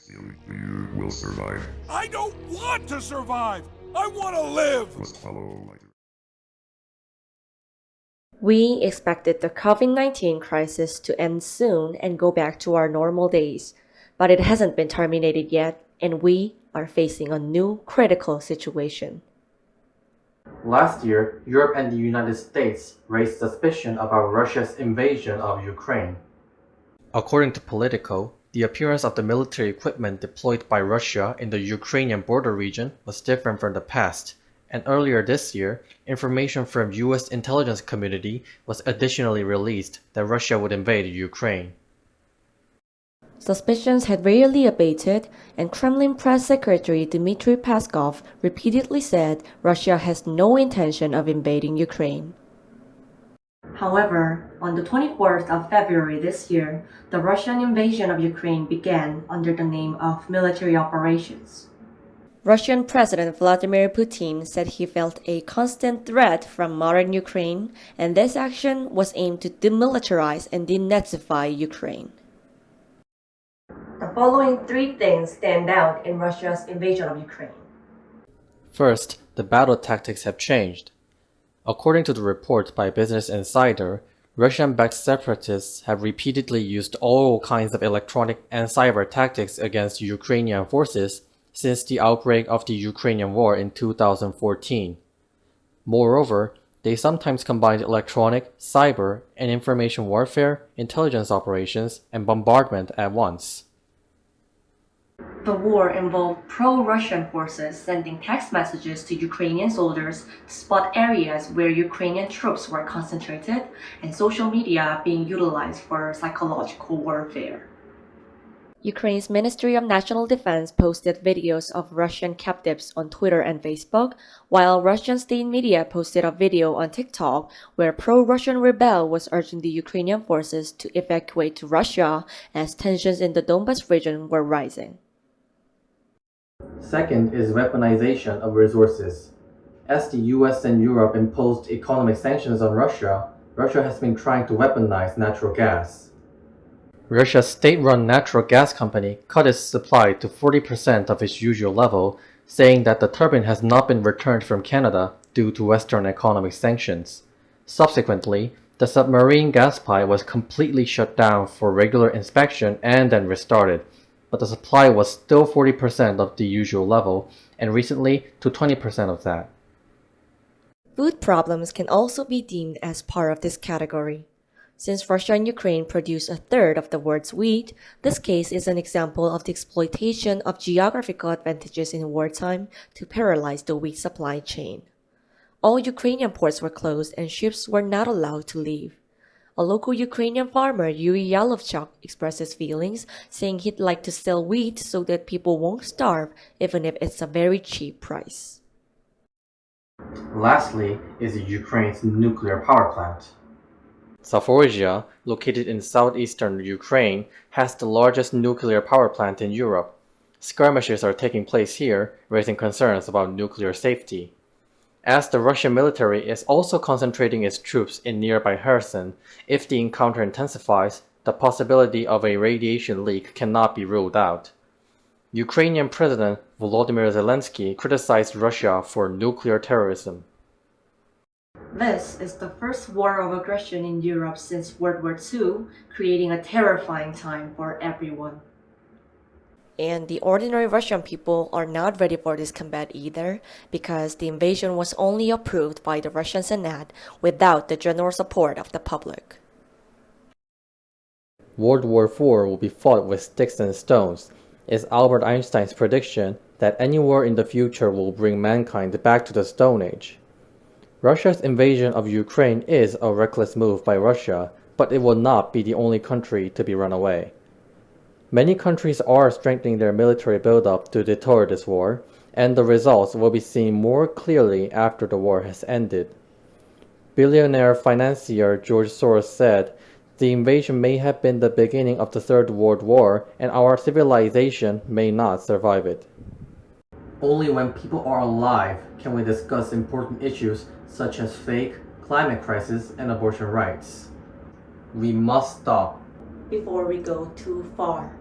You will survive. I don't want to survive! I want to live! Must follow like We expected the COVID-19 crisis to end soon and go back to our normal days, but it hasn't been terminated yet, and we are facing a new critical situation. Last year, Europe and the United States raised suspicion about Russia's invasion of Ukraine. According to Politico, the appearance of the military equipment deployed by Russia in the Ukrainian border region was different from the past, and earlier this year, information from US intelligence community was additionally released that Russia would invade Ukraine. Suspicions had rarely abated, and Kremlin Press Secretary Dmitry Peskov repeatedly said Russia has no intention of invading Ukraine. However, on the 24th of February this year, the Russian invasion of Ukraine began under the name of military operations. Russian President Vladimir Putin said he felt a constant threat from modern Ukraine, and this action was aimed to demilitarize and denazify Ukraine. The following three things stand out in Russia's invasion of Ukraine. First, the battle tactics have changed. According to the report by Business Insider, Russian-backed separatists have repeatedly used all kinds of electronic and cyber tactics against Ukrainian forces since the outbreak of the Ukrainian war in 2014. Moreover, they sometimes combined electronic, cyber, and information warfare, intelligence operations, and bombardment at once. The war involved pro-Russian forces sending text messages to Ukrainian soldiers to spot areas where Ukrainian troops were concentrated, and social media being utilized for psychological warfare. Ukraine's Ministry of National Defense posted videos of Russian captives on Twitter and Facebook, while Russian state media posted a video on TikTok where pro-Russian rebel was urging the Ukrainian forces to evacuate to Russia as tensions in the Donbas region were rising. Second is weaponization of resources. As the US and Europe imposed economic sanctions on Russia, Russia has been trying to weaponize natural gas. Russia's state-run natural gas company cut its supply to 40% of its usual level, saying that the turbine has not been returned from Canada due to Western economic sanctions. Subsequently, the submarine gas pipe was completely shut down for regular inspection and then restarted, but the supply was still 40% of the usual level, and recently to 20% of that. Food problems can also be deemed as part of this category. Since Russia and Ukraine produce a third of the world's wheat, this case is an example of the exploitation of geographical advantages in wartime to paralyze the wheat supply chain. All Ukrainian ports were closed and ships were not allowed to leave. A local Ukrainian farmer, Yuri Yalovchuk, expresses feelings, saying he'd like to sell wheat so that people won't starve, even if it's a very cheap price. Lastly is Ukraine's nuclear power plant. Zaporizhzhia, located in southeastern Ukraine, has the largest nuclear power plant in Europe. Skirmishes are taking place here, raising concerns about nuclear safety. As the Russian military is also concentrating its troops in nearby Kherson, if the encounter intensifies, the possibility of a radiation leak cannot be ruled out. Ukrainian President Volodymyr Zelensky criticized Russia for nuclear terrorism. This is the first war of aggression in Europe since World War II, creating a terrifying time for everyone. And the ordinary Russian people are not ready for this combat either, because the invasion was only approved by the Russian Senate without the general support of the public. World War IV will be fought with sticks and stones, is Albert Einstein's prediction that any war in the future will bring mankind back to the Stone Age. Russia's invasion of Ukraine is a reckless move by Russia, but it will not be the only country to be run away. Many countries are strengthening their military buildup to deter this war, and the results will be seen more clearly after the war has ended. Billionaire financier George Soros said, "The invasion may have been the beginning of the Third World War, and our civilization may not survive it." Only when people are alive can we discuss important issues such as fake, climate crisis, and abortion rights. We must stop Before we go too far.